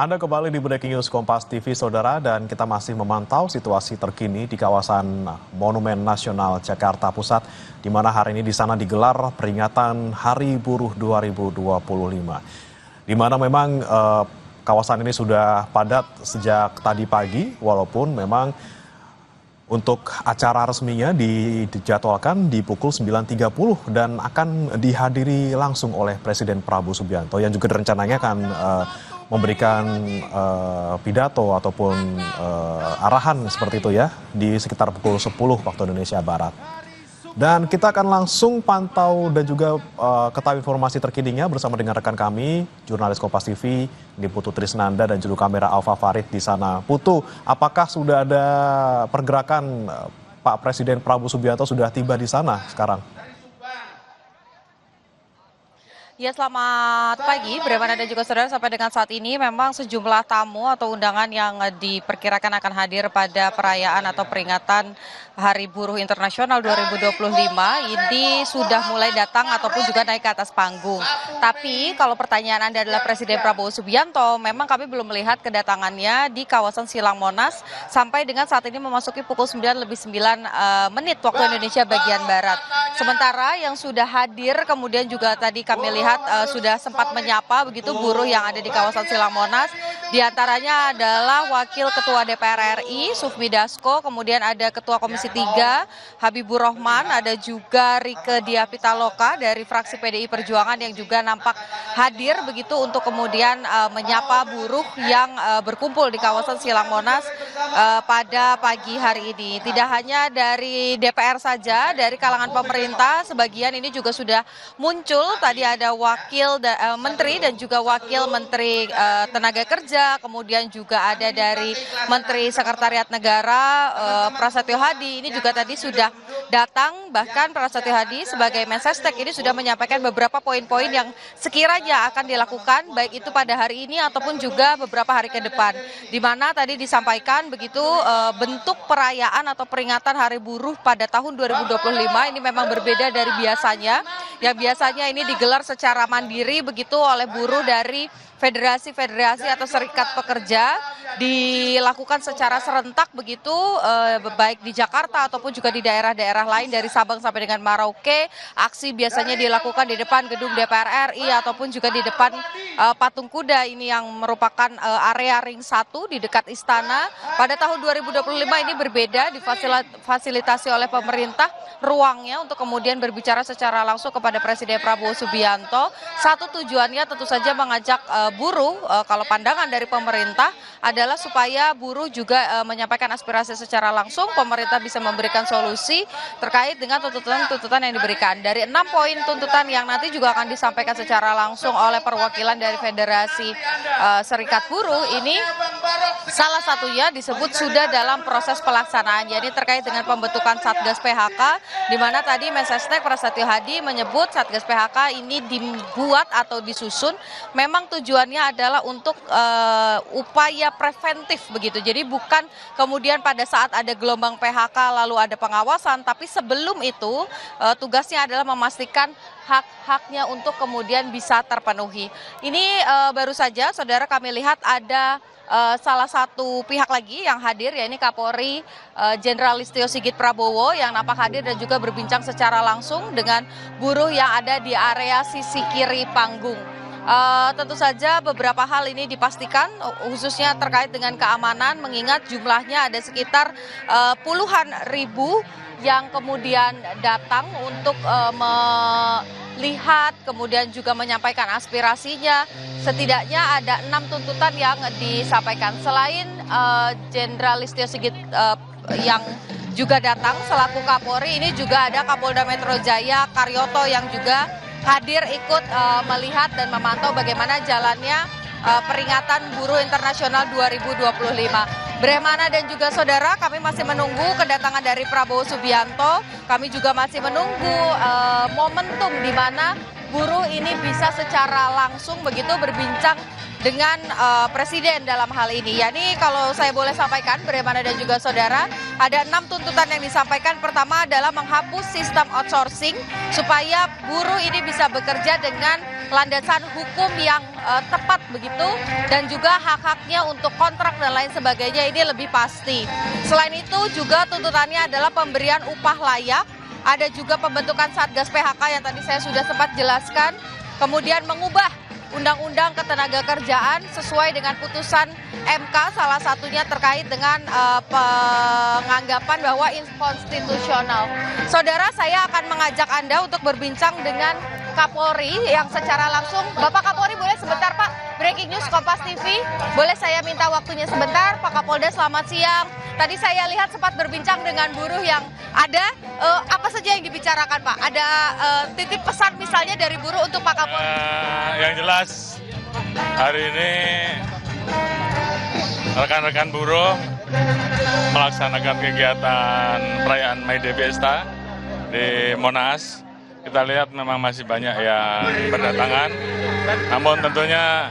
Anda kembali di Breaking News Kompas TV, Saudara, dan kita masih memantau situasi terkini di kawasan Monumen Nasional Jakarta Pusat, di mana hari ini di sana digelar peringatan Hari Buruh 2025. Di mana memang kawasan ini sudah padat sejak tadi pagi, walaupun memang untuk acara resminya dijadwalkan di pukul 9.30 dan akan dihadiri langsung oleh Presiden Prabowo Subianto yang juga rencananya akan memberikan pidato ataupun arahan seperti itu ya di sekitar pukul 10 waktu Indonesia Barat. Dan kita akan langsung pantau dan juga ketahui informasi terkininya bersama dengan rekan kami, jurnalis Kompas TV, di Putu Trisnanda dan juru kamera Alfa Farid di sana. Putu, apakah sudah ada pergerakan Pak Presiden Prabowo Subianto sudah tiba di sana sekarang? Ya, selamat pagi, Bremana dan juga saudara. Sampai dengan saat ini memang sejumlah tamu atau undangan yang diperkirakan akan hadir pada perayaan atau peringatan Hari Buruh Internasional 2025 ini sudah mulai datang ataupun juga naik ke atas panggung. Tapi kalau pertanyaan Anda adalah Presiden Prabowo Subianto, memang kami belum melihat kedatangannya di kawasan Silang Monas sampai dengan saat ini memasuki pukul 9 lebih 9 menit waktu Indonesia bagian Barat. Sementara yang sudah hadir kemudian juga tadi kami lihat sudah sempat menyapa begitu buruh yang ada di kawasan Silang Monas. Di antaranya adalah Wakil Ketua DPR RI Sufmi Dasko, kemudian ada Ketua Komisi 3 Habibur Rahman, ada juga Rieke Diah Pitaloka dari fraksi PDI Perjuangan yang juga nampak hadir begitu untuk kemudian menyapa buruh yang berkumpul di kawasan Silang Monas pada pagi hari ini. Tidak hanya dari DPR saja, dari kalangan pemerintah sebagian ini juga sudah muncul. Tadi ada wakil menteri dan juga wakil menteri tenaga kerja, kemudian juga ada dari Menteri Sekretariat Negara Prasetyo Hadi, ini juga tadi sudah datang. Bahkan Prasetyo Hadi sebagai Mensesnek ini sudah menyampaikan beberapa poin-poin yang sekiranya akan dilakukan baik itu pada hari ini ataupun juga beberapa hari ke depan, di mana tadi disampaikan begitu bentuk perayaan atau peringatan Hari Buruh pada tahun 2025 ini memang berbeda dari biasanya, yang biasanya ini digelar secara mandiri begitu oleh buruh dari federasi-federasi atau serikat pekerja, dilakukan secara serentak begitu baik di Jakarta ataupun juga di daerah-daerah lain dari Sabang sampai dengan Merauke. Aksi biasanya dilakukan di depan gedung DPR RI ataupun juga di depan Patung Kuda ini yang merupakan area ring 1 di dekat istana. Pada tahun 2025 ini berbeda, difasilitasi oleh pemerintah ruangnya untuk kemudian berbicara secara langsung kepada Presiden Prabowo Subianto. Satu tujuannya tentu saja mengajak buruh, kalau pandangan dari pemerintah adalah supaya buruh juga menyampaikan aspirasi secara langsung, pemerintah bisa memberikan solusi terkait dengan tuntutan-tuntutan yang diberikan. Dari 6 poin tuntutan yang nanti juga akan disampaikan secara langsung oleh perwakilan dari Federasi Serikat Buruh ini, salah satunya disebut sudah dalam proses pelaksanaan, yakni terkait dengan pembentukan Satgas PHK, di mana tadi Mensesnek Prasetyo Hadi menyebut Satgas PHK ini dibuat atau disusun memang tujuannya adalah untuk upaya preventif begitu. Jadi bukan kemudian pada saat ada gelombang PHK lalu ada pengawasan, tapi sebelum itu tugasnya adalah memastikan hak-haknya untuk kemudian bisa terpenuhi. Ini baru saja saudara kami lihat ada salah satu pihak lagi yang hadir, yakni Kapolri Jenderal Listio Sigit Prabowo yang nampak hadir dan juga berbincang secara langsung dengan buruh yang ada di area sisi kiri panggung. Tentu saja beberapa hal ini dipastikan khususnya terkait dengan keamanan, mengingat jumlahnya ada sekitar puluhan ribu yang kemudian datang untuk melihat kemudian juga menyampaikan aspirasinya. Setidaknya ada 6 tuntutan yang disampaikan. Selain Jenderal Listio Sigit yang juga datang selaku Kapolri, ini juga ada Kapolda Metro Jaya Karyoto yang juga hadir ikut melihat dan memantau bagaimana jalannya peringatan Buruh Internasional 2025. Bremana dan juga saudara, kami masih menunggu kedatangan dari Prabowo Subianto. Kami juga masih menunggu momentum di mana buruh ini bisa secara langsung begitu berbincang dengan presiden dalam hal ini. Yani kalau saya boleh sampaikan, Bremana dan juga saudara, ada 6 tuntutan yang disampaikan. Pertama adalah menghapus sistem outsourcing supaya buruh ini bisa bekerja dengan landasan hukum yang tepat begitu, dan juga hak-haknya untuk kontrak dan lain sebagainya ini lebih pasti. Selain itu juga tuntutannya adalah pemberian upah layak, ada juga pembentukan Satgas PHK yang tadi saya sudah sempat jelaskan, kemudian mengubah Undang-Undang Ketenagakerjaan sesuai dengan putusan MK, salah satunya terkait dengan penganggapan bahwa inkonstitusional. Saudara, saya akan mengajak Anda untuk berbincang dengan Kapolri yang secara langsung. Bapak Kapolri, boleh sebentar Pak? Breaking News Kompas TV, boleh saya minta waktunya sebentar? Pak Kapolda, selamat siang. Tadi saya lihat sempat berbincang dengan buruh yang ada, apa saja yang dibicarakan Pak? Ada titip pesan misalnya dari buruh untuk Pak Kapolri? Yang jelas hari ini rekan-rekan buruh melaksanakan kegiatan perayaan May Day Fiesta di Monas. Kita lihat memang masih banyak yang berdatangan, namun tentunya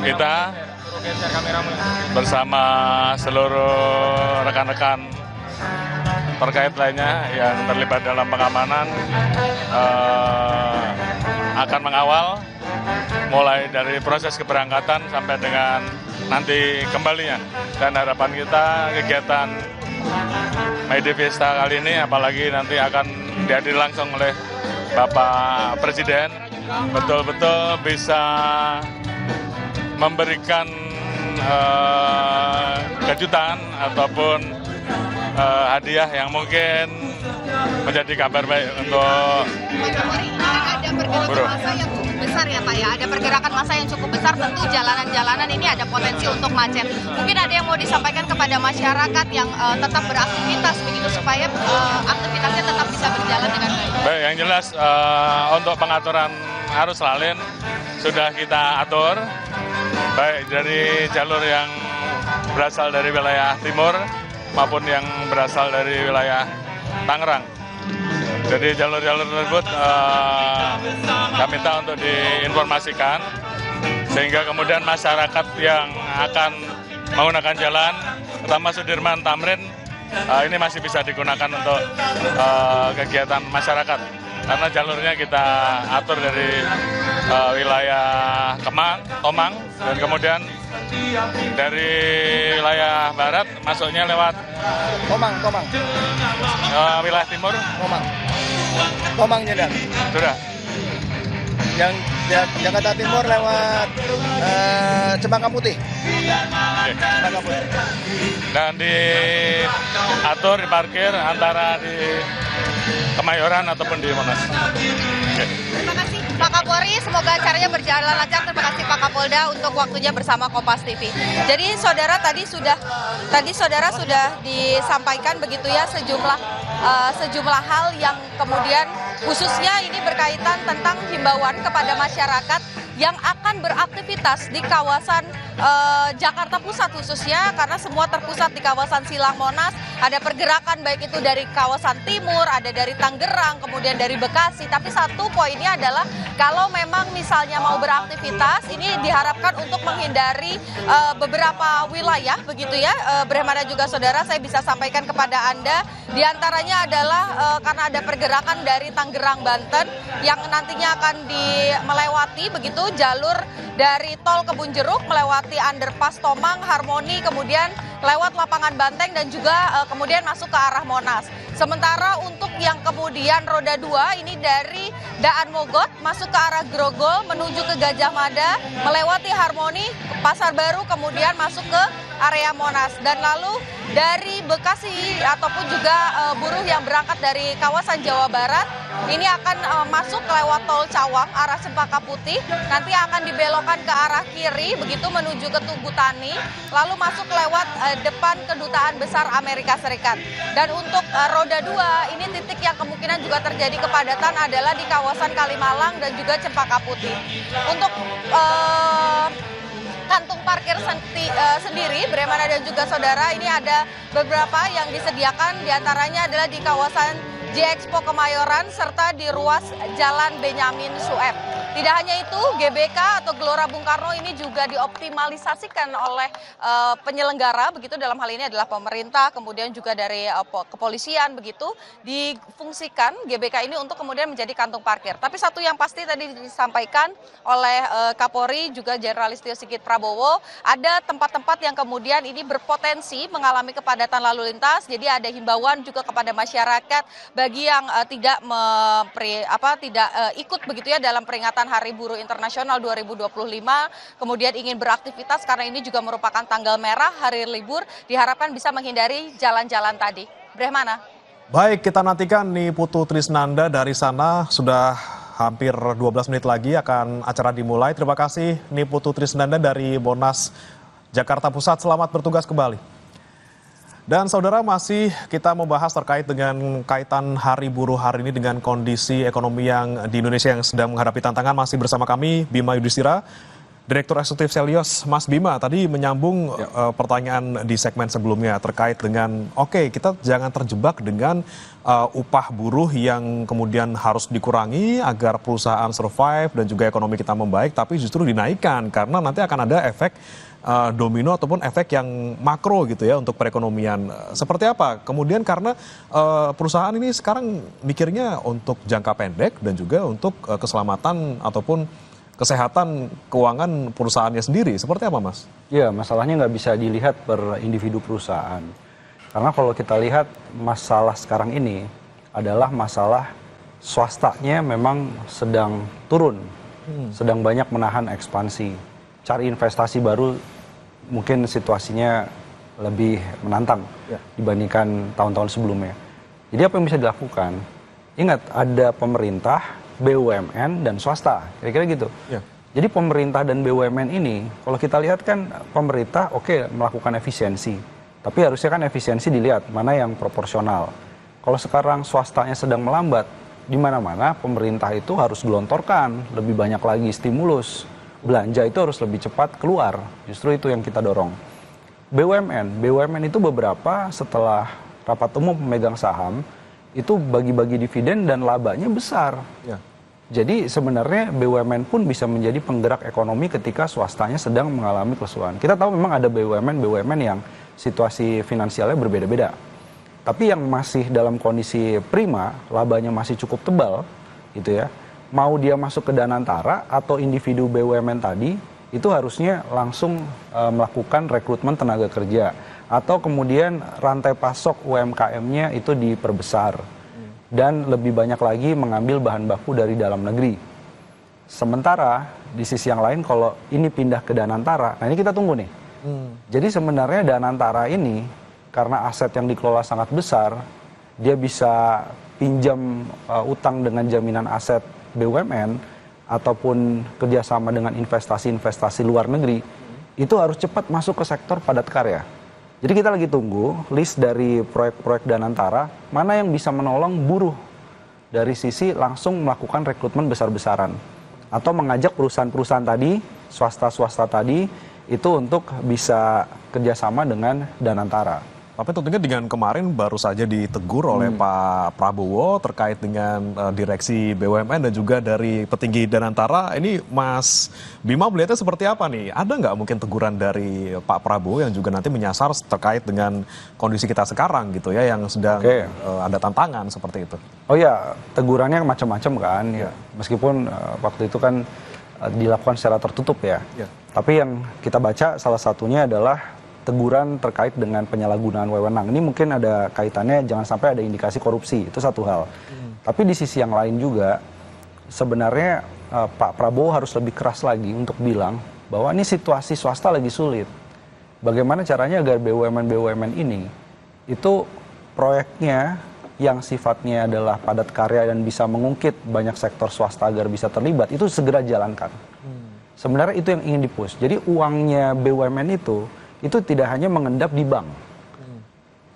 kita bersama seluruh rekan-rekan terkait lainnya yang terlibat dalam pengamanan akan mengawal mulai dari proses keberangkatan sampai dengan nanti kembalinya. Dan harapan kita kegiatan May Day Fiesta kali ini, apalagi nanti akan dihadiri langsung oleh Bapak Presiden, betul-betul bisa memberikan kejutan ataupun hadiah yang mungkin menjadi kabar baik untuk buruh. Besar ya Pak ya, ada pergerakan massa yang cukup besar, tentu jalanan-jalanan ini ada potensi untuk macet. Mungkin ada yang mau disampaikan kepada masyarakat yang tetap beraktivitas begitu supaya aktivitasnya tetap bisa berjalan dengan baik. Baik, yang jelas untuk pengaturan arus lalin sudah kita atur, baik dari jalur yang berasal dari wilayah timur maupun yang berasal dari wilayah Tangerang. Jadi jalur-jalur tersebut kami minta untuk diinformasikan sehingga kemudian masyarakat yang akan menggunakan jalan, terutama Sudirman Tamrin, ini masih bisa digunakan untuk kegiatan masyarakat karena jalurnya kita atur dari wilayah Tomang, dan kemudian dari wilayah barat masuknya lewat Tomang. Wilayah timur Tomang Nyedan. sudah. Yang Jakarta Timur lewat Cempaka Putih. Cempaka Putih. Dan diatur, diparkir antara di Kemayoran ataupun di Monas. Terima kasih Pak Kapolri, semoga acaranya berjalan lancar. Terima kasih Pak Kapolda untuk waktunya bersama Kompas TV. Jadi saudara, tadi saudara sudah disampaikan begitu ya sejumlah hal yang kemudian khususnya ini berkaitan tentang himbauan kepada masyarakat yang akan beraktivitas di kawasan Jakarta Pusat khususnya, karena semua terpusat di kawasan Silang Monas. Ada pergerakan baik itu dari kawasan timur, ada dari Tangerang, kemudian dari Bekasi. Tapi satu poinnya adalah kalau memang misalnya mau beraktivitas, ini diharapkan untuk menghindari beberapa wilayah begitu ya. Bremana juga saudara, saya bisa sampaikan kepada Anda, diantaranya adalah karena ada pergerakan dari Tangerang, Banten yang nantinya akan melewati begitu jalur dari tol Kebun Jeruk, melewati underpass Tomang, Harmoni, kemudian lewat lapangan Banteng dan juga kemudian masuk ke arah Monas. Sementara untuk yang kemudian roda 2 ini dari Daan Mogot masuk ke arah Grogol menuju ke Gajah Mada, melewati Harmoni, Pasar Baru, kemudian masuk ke area Monas. Dan lalu dari Bekasi ataupun juga buruh yang berangkat dari kawasan Jawa Barat ini akan masuk lewat tol Cawang arah Cempaka Putih, nanti akan dibelokkan ke arah kiri begitu menuju ke Tugu Tani, lalu masuk lewat depan Kedutaan Besar Amerika Serikat. Dan untuk roda 2 ini titik yang kemungkinan juga terjadi kepadatan adalah di kawasan Kalimalang dan juga Cempaka Putih. Untuk kantung parkir sendiri, Bremana dan juga saudara, ini ada beberapa yang disediakan, diantaranya adalah di kawasan J-Expo Kemayoran serta di ruas Jalan Benyamin Sueb. Tidak hanya itu, GBK atau Gelora Bung Karno ini juga dioptimalisasikan oleh penyelenggara, begitu dalam hal ini adalah pemerintah, kemudian juga dari kepolisian, begitu difungsikan GBK ini untuk kemudian menjadi kantung parkir. Tapi satu yang pasti tadi disampaikan oleh Kapolri juga Jenderal Listio Sigit Prabowo, ada tempat-tempat yang kemudian ini berpotensi mengalami kepadatan lalu lintas, jadi ada himbauan juga kepada masyarakat bagi yang tidak ikut begitu ya dalam peringatan Hari Buruh Internasional 2025, kemudian ingin beraktivitas karena ini juga merupakan tanggal merah, hari libur, diharapkan bisa menghindari jalan-jalan tadi. Brehmana. Baik, kita nantikan nih Putu Trisnanda dari sana, sudah hampir 12 menit lagi akan acara dimulai. Terima kasih nih Putu Trisnanda dari Monas, Jakarta Pusat. Selamat bertugas kembali. Dan saudara, masih kita membahas terkait dengan kaitan Hari Buruh hari ini dengan kondisi ekonomi yang di Indonesia yang sedang menghadapi tantangan. Masih bersama kami Bima Yudhistira, Direktur Eksekutif Selyos. Mas Bima, tadi menyambung pertanyaan di segmen sebelumnya terkait dengan kita jangan terjebak dengan upah buruh yang kemudian harus dikurangi agar perusahaan survive dan juga ekonomi kita membaik, tapi justru dinaikkan karena nanti akan ada efek domino ataupun efek yang makro gitu ya untuk perekonomian. Seperti apa? Kemudian karena perusahaan ini sekarang mikirnya untuk jangka pendek dan juga untuk keselamatan ataupun kesehatan keuangan perusahaannya sendiri. Seperti apa, Mas? Ya, masalahnya nggak bisa dilihat per individu perusahaan. Karena kalau kita lihat masalah sekarang ini adalah masalah swastanya memang sedang turun, sedang banyak menahan ekspansi. Cari investasi baru mungkin situasinya lebih menantang dibandingkan tahun-tahun sebelumnya. Jadi apa yang bisa dilakukan? Ingat, ada pemerintah, BUMN, dan swasta, kira-kira gitu. Jadi pemerintah dan BUMN ini, kalau kita lihat kan pemerintah melakukan efisiensi, tapi harusnya kan efisiensi dilihat mana yang proporsional. Kalau sekarang swastanya sedang melambat, di mana-mana pemerintah itu harus gelontorkan lebih banyak lagi stimulus. Belanja itu harus lebih cepat keluar. Justru itu yang kita dorong. BUMN itu beberapa setelah rapat umum pemegang saham, itu bagi-bagi dividen dan labanya besar. Jadi sebenarnya BUMN pun bisa menjadi penggerak ekonomi ketika swastanya sedang mengalami kesulitan. Kita tahu memang ada BUMN yang situasi finansialnya berbeda-beda. Tapi yang masih dalam kondisi prima, labanya masih cukup tebal, gitu ya. Mau dia masuk ke Danantara atau individu BUMN tadi, itu harusnya langsung melakukan rekrutmen tenaga kerja. Atau kemudian rantai pasok UMKM-nya itu diperbesar. Dan lebih banyak lagi mengambil bahan baku dari dalam negeri. Sementara di sisi yang lain kalau ini pindah ke Danantara, nah ini kita tunggu nih. Jadi sebenarnya Danantara ini karena aset yang dikelola sangat besar, dia bisa pinjam utang dengan jaminan aset BUMN ataupun kerjasama dengan investasi-investasi luar negeri, itu harus cepat masuk ke sektor padat karya. Jadi kita lagi tunggu list dari proyek-proyek Danantara, mana yang bisa menolong buruh dari sisi langsung melakukan rekrutmen besar-besaran. Atau mengajak perusahaan-perusahaan tadi, swasta-swasta tadi, itu untuk bisa kerjasama dengan Danantara. Tapi tentunya dengan kemarin baru saja ditegur oleh Pak Prabowo terkait dengan direksi BUMN dan juga dari petinggi Danantara. Ini Mas Bima melihatnya seperti apa nih? Ada nggak mungkin teguran dari Pak Prabowo yang juga nanti menyasar terkait dengan kondisi kita sekarang gitu ya, yang sedang ada tantangan seperti itu? Oh ya, tegurannya macam-macam kan. Meskipun waktu itu kan dilakukan secara tertutup ya. Tapi yang kita baca salah satunya adalah teguran terkait dengan penyalahgunaan wewenang. Ini mungkin ada kaitannya, jangan sampai ada indikasi korupsi, itu satu hal. Tapi di sisi yang lain juga, sebenarnya Pak Prabowo harus lebih keras lagi untuk bilang bahwa ini situasi swasta lagi sulit. Bagaimana caranya agar BUMN ini, itu proyeknya yang sifatnya adalah padat karya dan bisa mengungkit banyak sektor swasta agar bisa terlibat, itu segera jalankan. Sebenarnya itu yang ingin dipush. Jadi uangnya BUMN itu tidak hanya mengendap di bank.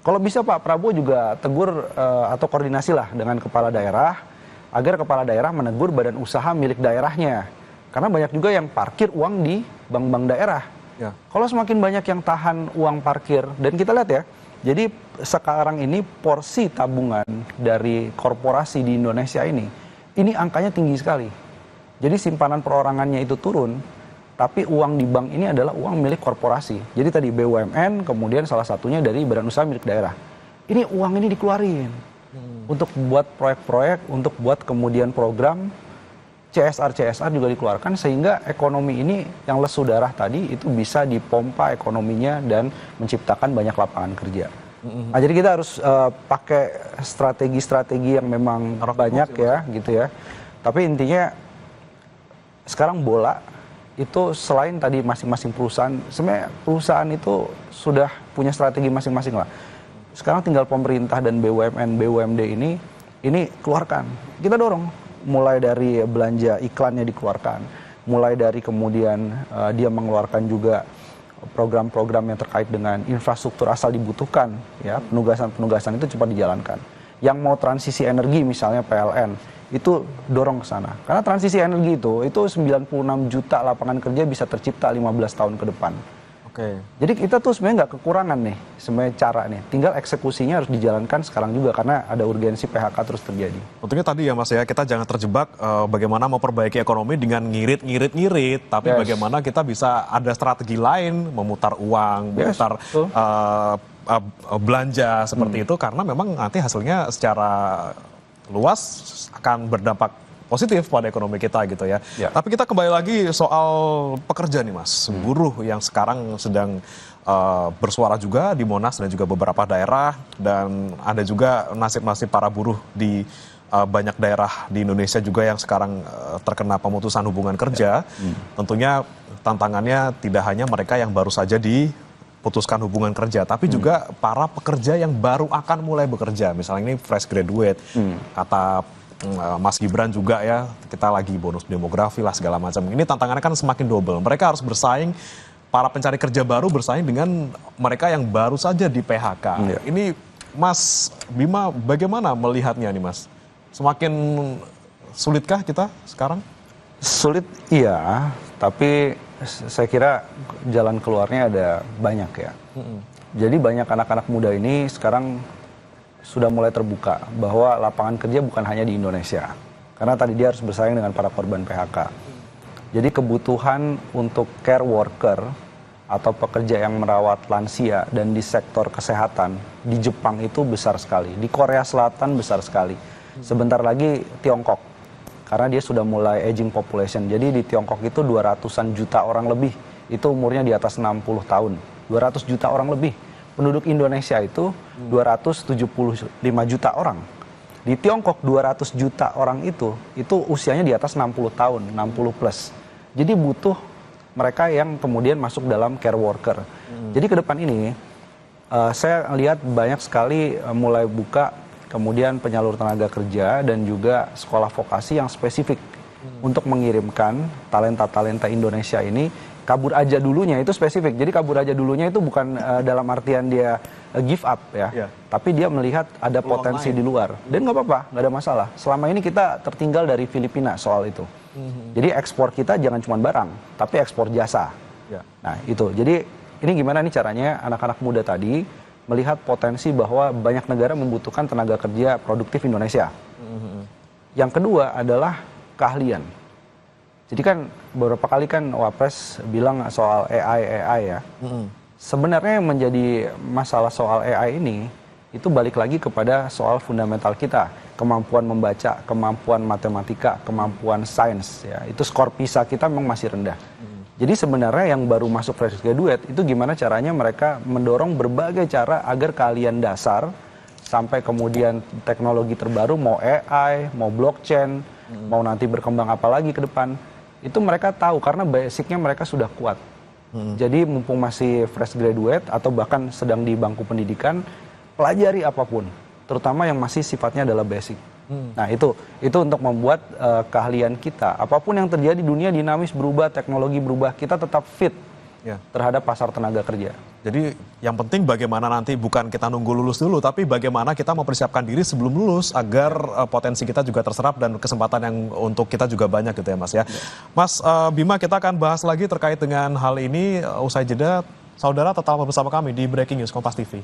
Kalau bisa Pak Prabowo juga tegur atau koordinasi lah dengan kepala daerah, agar kepala daerah menegur badan usaha milik daerahnya. Karena banyak juga yang parkir uang di bank-bank daerah. Kalau semakin banyak yang tahan uang parkir, dan kita lihat ya, Jadi sekarang ini porsi tabungan dari korporasi di Indonesia ini angkanya tinggi sekali. Jadi simpanan perorangannya itu turun, tapi uang di bank ini adalah uang milik korporasi. Jadi tadi BUMN, kemudian salah satunya dari badan usaha milik daerah. Ini uang ini dikeluarin untuk buat proyek-proyek, untuk buat kemudian program CSR juga dikeluarkan, sehingga ekonomi ini yang lesu darah tadi itu bisa dipompa ekonominya dan menciptakan banyak lapangan kerja. Nah, jadi kita harus pakai strategi-strategi yang memang banyak ya, gitu ya. Tapi intinya sekarang bola itu selain tadi masing-masing perusahaan, sebenarnya perusahaan itu sudah punya strategi masing-masing lah. Sekarang tinggal pemerintah dan BUMN, BUMD ini keluarkan. Kita dorong. Mulai dari belanja iklannya dikeluarkan, mulai dari kemudian dia mengeluarkan juga program-program yang terkait dengan infrastruktur asal dibutuhkan, ya, penugasan-penugasan itu cepat dijalankan. Yang mau transisi energi misalnya PLN, itu dorong ke sana. Karena transisi energi itu 96 juta lapangan kerja bisa tercipta 15 tahun ke depan. Jadi kita tuh sebenarnya nggak kekurangan nih, sebenarnya cara nih. Tinggal eksekusinya harus dijalankan sekarang juga karena ada urgensi PHK terus terjadi. Tentunya tadi ya Mas ya, kita jangan terjebak bagaimana memperbaiki ekonomi dengan ngirit, tapi bagaimana kita bisa ada strategi lain, memutar uang, memutar belanja seperti itu, karena memang nanti hasilnya secara luas akan berdampak positif pada ekonomi kita gitu ya. Tapi kita kembali lagi soal pekerja nih Mas, buruh yang sekarang sedang bersuara juga di Monas dan juga beberapa daerah, dan ada juga nasib-nasib para buruh di banyak daerah di Indonesia juga yang sekarang terkena pemutusan hubungan kerja. Tentunya tantangannya tidak hanya mereka yang baru saja diputuskan hubungan kerja, tapi juga para pekerja yang baru akan mulai bekerja. Misalnya ini fresh graduate, kata Mas Gibran juga ya, kita lagi bonus demografi lah segala macam. Ini tantangannya kan semakin double. Mereka harus bersaing, para pencari kerja baru bersaing dengan mereka yang baru saja di PHK. Ini Mas Bima bagaimana melihatnya nih Mas? Semakin sulitkah kita sekarang? Sulit iya, tapi saya kira jalan keluarnya ada banyak ya. Jadi banyak anak-anak muda ini sekarang sudah mulai terbuka bahwa lapangan kerja bukan hanya di Indonesia. Karena tadi dia harus bersaing dengan para korban PHK. Jadi kebutuhan untuk care worker atau pekerja yang merawat lansia dan di sektor kesehatan di Jepang itu besar sekali. Di Korea Selatan besar sekali. Sebentar lagi Tiongkok. Karena dia sudah mulai aging population. Jadi di Tiongkok itu 200-an juta orang lebih. Itu umurnya di atas 60 tahun. 200 juta orang lebih. Penduduk Indonesia itu 275 juta orang. Di Tiongkok 200 juta orang itu usianya di atas 60 tahun, 60 plus. Jadi butuh mereka yang kemudian masuk dalam care worker. Jadi ke depan ini saya lihat banyak sekali mulai buka kemudian penyalur tenaga kerja dan juga sekolah vokasi yang spesifik untuk mengirimkan talenta-talenta Indonesia ini kabur aja dulunya, itu spesifik. Jadi kabur aja dulunya itu bukan dalam artian dia give up ya, tapi dia melihat ada potensi di luar. Dan nggak apa-apa, nggak ada masalah. Selama ini kita tertinggal dari Filipina soal itu. Jadi ekspor kita jangan cuma barang, tapi ekspor jasa. Nah itu, jadi ini gimana nih caranya anak-anak muda tadi melihat potensi bahwa banyak negara membutuhkan tenaga kerja produktif Indonesia. Yang kedua adalah keahlian. Jadi kan beberapa kali kan Wapres bilang soal AI ya. Sebenarnya yang menjadi masalah soal AI ini itu balik lagi kepada soal fundamental kita, kemampuan membaca, kemampuan matematika, kemampuan sains ya. Itu skor PISA kita memang masih rendah. Jadi sebenarnya yang baru masuk fresh graduate itu gimana caranya mereka mendorong berbagai cara agar keahlian dasar sampai kemudian teknologi terbaru, mau AI, mau blockchain, mau nanti berkembang apa lagi ke depan, itu mereka tahu karena basicnya mereka sudah kuat. Jadi mumpung masih fresh graduate atau bahkan sedang di bangku pendidikan, pelajari apapun, terutama yang masih sifatnya adalah basic. Nah itu untuk membuat keahlian kita, apapun yang terjadi, dunia dinamis berubah, teknologi berubah, kita tetap fit terhadap pasar tenaga kerja. Jadi yang penting bagaimana nanti bukan kita nunggu lulus dulu, tapi bagaimana kita mempersiapkan diri sebelum lulus agar potensi kita juga terserap dan kesempatan yang untuk kita juga banyak gitu ya Mas ya. Mas Bima, kita akan bahas lagi terkait dengan hal ini usai jeda. Saudara tetap bersama kami di Breaking News Kompas TV.